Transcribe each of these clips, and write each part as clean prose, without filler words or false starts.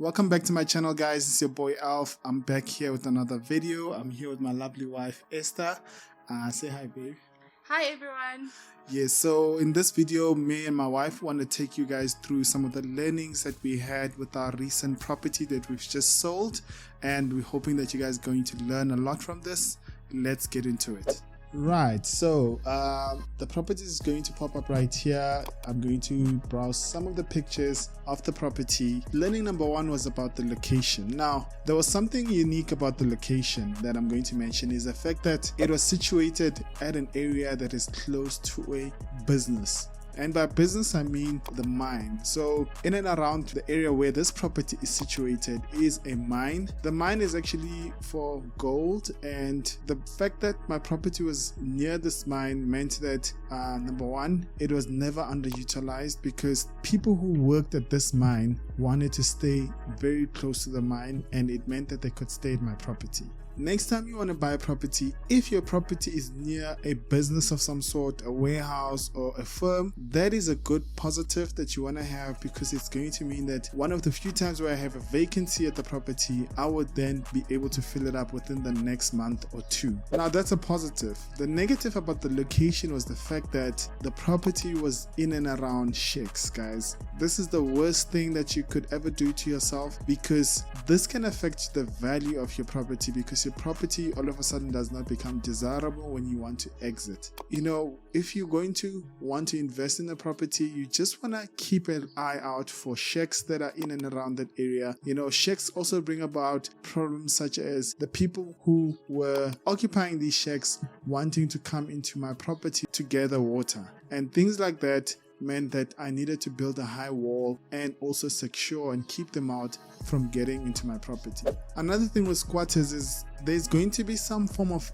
Welcome back to my channel, guys. It's your boy Alf. I'm back here with another video. I'm here with my lovely wife Esther. Say hi, babe. Hi everyone. Yes, so in this video, me and my wife want to take you guys through some of the learnings that we had with our recent property that we've just sold, and we're hoping that you guys are going to learn a lot from this. Let's get into it. Right, so the property is going to pop up right here. I'm going to browse some of the pictures of the property. Learning number one was about the location. Now, there was something unique about the location that I'm going to mention, is the fact that it was situated at an area that is close to a business. And by business, I mean the mine. So in and around the area where this property is situated is a mine. The mine is actually for gold, and the fact that my property was near this mine meant that number one, it was never underutilized, because people who worked at this mine wanted to stay very close to the mine, and it meant that they could stay at my property. Next time you want to buy a property, if your property is near a business of some sort, a warehouse or a firm, that is a good positive that you want to have, because it's going to mean that one of the few times where I have a vacancy at the property, I would then be able to fill it up within the next month or two. Now that's a positive. The negative about the location was the fact that the property was in and around shacks, guys. This is the worst thing that you could ever do to yourself, because this can affect the value of your property, because your property all of a sudden does not become desirable when you want to exit. You know, if you're going to want to invest in a property, you just want to keep an eye out for shacks that are in and around that area. You know, shacks also bring about problems such as the people who were occupying these shacks wanting to come into my property to gather water, and things like that meant that I needed to build a high wall and also secure and keep them out from getting into my property. Another thing with squatters is there's going to be some form of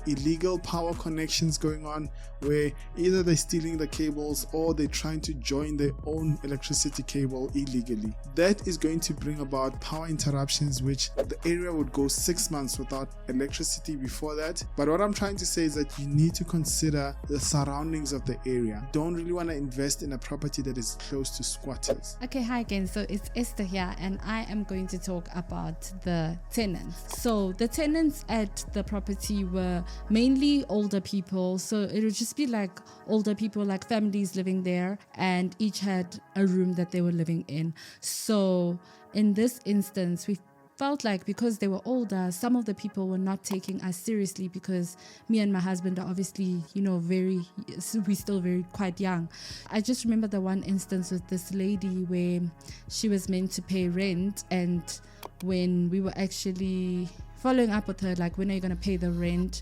illegal power connections going on, where either they're stealing the cables or they're trying to join their own electricity cable illegally. That is going to bring about power interruptions, which the area would go 6 months without electricity before that. But what I'm trying to say is that you need to consider the surroundings of the area. Don't really want to invest in a property that is close to squatters. Okay, hi again. So it's Esther here, and I am going to talk about the tenants. So the tenants at the property were mainly older people. So it would just be like older people, like families living there, and each had a room that they were living in. So in this instance, we felt like because they were older, some of the people were not taking us seriously, because me and my husband are obviously, we're still very quite young. I just remember the one instance with this lady where she was meant to pay rent, and when we were actually following up with her, like, when are you going to pay the rent?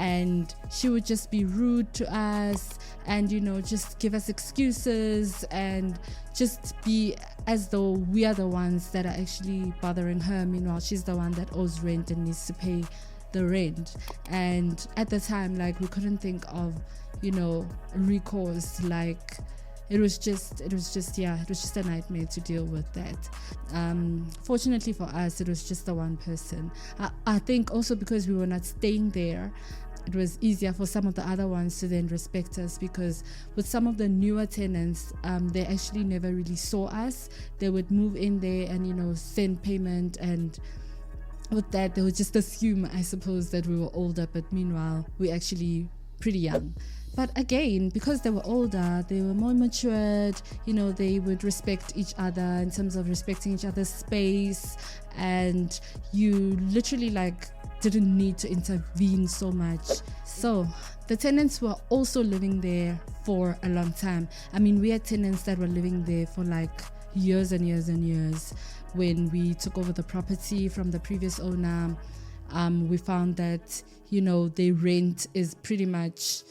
And she would just be rude to us and, just give us excuses and just be as though we are the ones that are actually bothering her. Meanwhile, she's the one that owes rent and needs to pay the rent. And at the time, like, we couldn't think of, recourse. Like, it was just a nightmare to deal with that. Fortunately for us, it was just the one person. I think also because we were not staying there, it was easier for some of the other ones to then respect us, because with some of the newer tenants, they actually never really saw us. They would move in there and, send payment, and with that, they would just assume, I suppose, that we were older, but meanwhile, we're actually pretty young. But again, because they were older, they were more matured, they would respect each other in terms of respecting each other's space, and you literally didn't need to intervene so much. So the tenants were also living there for a long time. I mean, we had tenants that were living there for years and years and years. When we took over the property from the previous owner, we found that, their rent is pretty much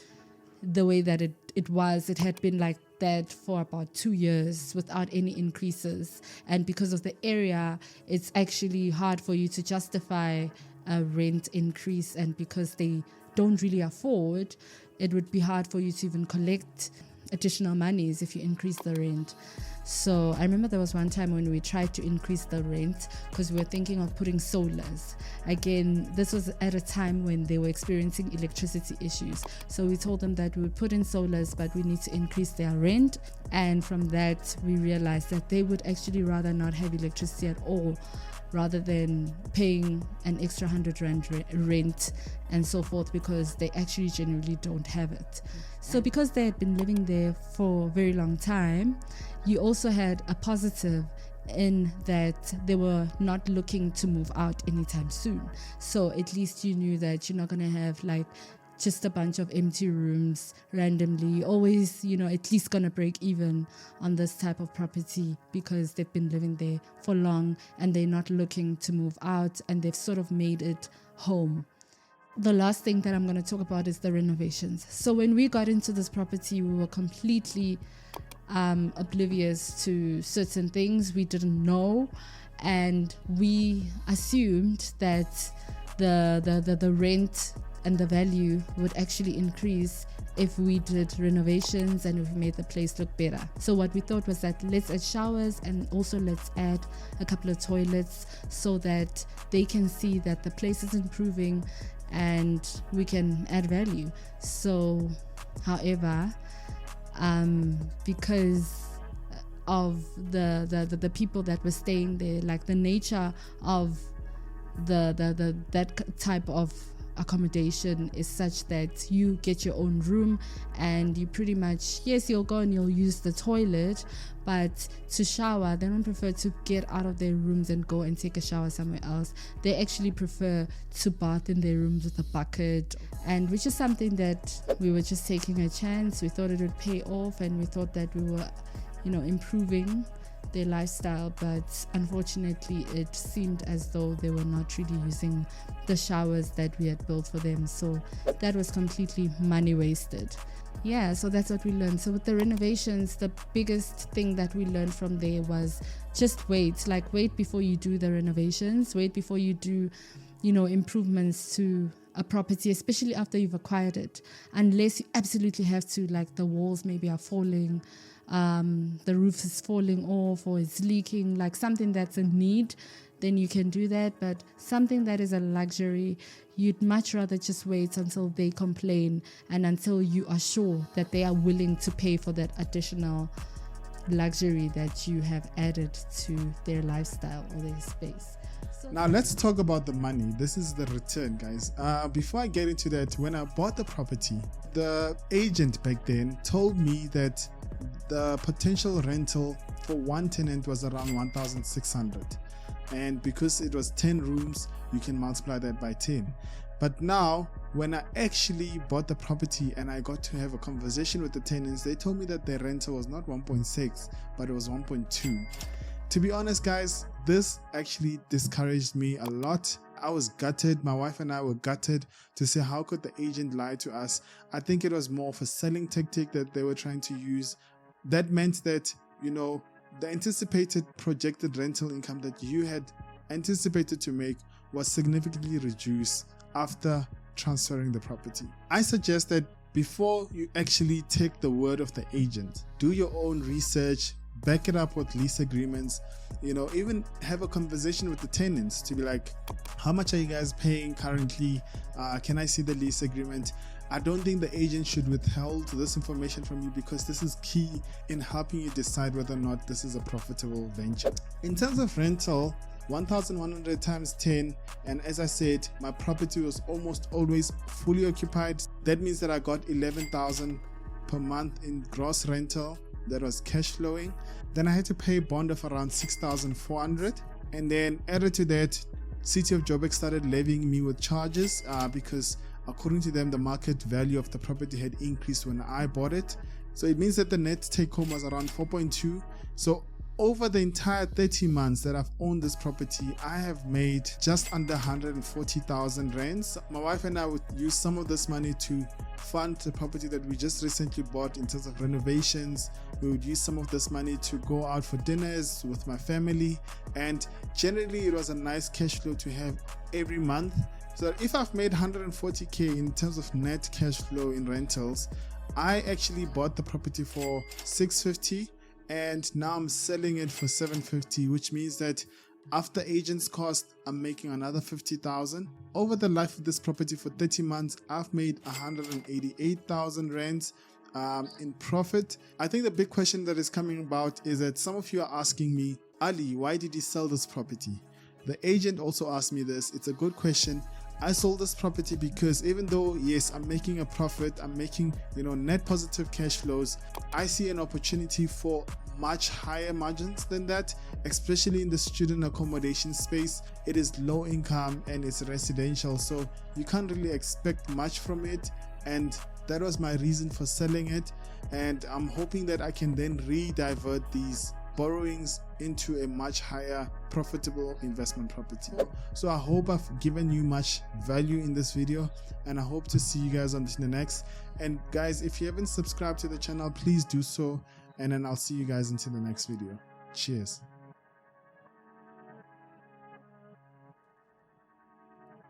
the way that it was. It had been like that for about 2 years without any increases. And because of the area, it's actually hard for you to justify a rent increase. And because they don't really afford, it would be hard for you to even collect additional monies if you increase the rent. So I remember there was one time when we tried to increase the rent because we were thinking of putting solars. Again, this was at a time when they were experiencing electricity issues. So we told them that we would put in solars, but we need to increase their rent. And from that, we realized that they would actually rather not have electricity at all, rather than paying an extra 100 rand rent and so forth, because they actually generally don't have it. So because they had been living there for a very long time, you also had a positive in that they were not looking to move out anytime soon. So at least you knew that you're not going to have like just a bunch of empty rooms randomly. You're always, at least going to break even on this type of property because they've been living there for long and they're not looking to move out, and they've sort of made it home. The last thing that I'm going to talk about is the renovations. So when we got into this property, we were completely oblivious to certain things. We didn't know, and we assumed that the rent and the value would actually increase if we did renovations and if we made the place look better. So what we thought was that let's add showers and also let's add a couple of toilets so that they can see that the place is improving and we can add value. So however, because of the people that were staying there, like the nature of that type of accommodation is such that you get your own room and you pretty much, yes, you'll go and you'll use the toilet, but to shower, they don't prefer to get out of their rooms and go and take a shower somewhere else. They actually prefer to bath in their rooms with a bucket, and which is something that we were just taking a chance. We thought it would pay off, and we thought that we were improving their lifestyle, but unfortunately it seemed as though they were not really using the showers that we had built for them. So that was completely money wasted. Yeah, so that's what we learned. So with the renovations, the biggest thing that we learned from there was just wait before you do the renovations, wait before you do improvements to a property, especially after you've acquired it, unless you absolutely have to, like the walls maybe are falling, the roof is falling off or it's leaking, like something that's a need, then you can do that. But something that is a luxury, you'd much rather just wait until they complain and until you are sure that they are willing to pay for that additional luxury that you have added to their lifestyle or their space. Now let's talk about the money. This is the return, guys. Before I get into that, when I bought the property, the agent back then told me that the potential rental for one tenant was around 1,600, and because it was 10 rooms, you can multiply that by 10. But now when I actually bought the property and I got to have a conversation with the tenants, they told me that their rental was not 1.6 but it was 1.2. To be honest, guys, this actually discouraged me a lot. I was gutted. My wife and I were gutted to say, how could the agent lie to us? I think it was more of a selling tactic that they were trying to use. That meant that, the anticipated projected rental income that you had anticipated to make was significantly reduced after transferring the property. I suggest that before you actually take the word of the agent, do your own research, back it up with lease agreements, even have a conversation with the tenants to be like, how much are you guys paying currently? Can I see the lease agreement? I don't think the agent should withhold this information from you, because this is key in helping you decide whether or not this is a profitable venture. In terms of rental, 1,100 times 10, and as I said, my property was almost always fully occupied. That means that I got 11,000 per month in gross rental that was cash flowing. Then I had to pay a bond of around 6,400, and then added to that, City of Joburg started levying me with charges because according to them, the market value of the property had increased when I bought it. So it means that the net take home was around 4.2. So over the entire 30 months that I've owned this property, I have made just under 140,000 rands. My wife and I would use some of this money to fund the property that we just recently bought in terms of renovations. We would use some of this money to go out for dinners with my family, and generally it was a nice cash flow to have every month. So if I've made 140k in terms of net cash flow in rentals, I actually bought the property for 650, and now I'm selling it for 750, which means that after agent's cost, I'm making another 50,000. Over the life of this property for 30 months, I've made 188,000 rands in profit. I think the big question that is coming about is that some of you are asking me, Ali, why did you sell this property? The agent also asked me this. It's a good question. I sold this property because even though, yes, I'm making a profit, I'm making, net positive cash flows, I see an opportunity for much higher margins than that, especially in the student accommodation space. It is low income and it's residential, so you can't really expect much from it, and that was my reason for selling it. And I'm hoping that I can then re-divert these borrowings into a much higher profitable investment property. So I hope I've given you much value in this video, and I hope to see you guys on the next. And guys, if you haven't subscribed to the channel, please do so, and then I'll see you guys into the next video. Cheers.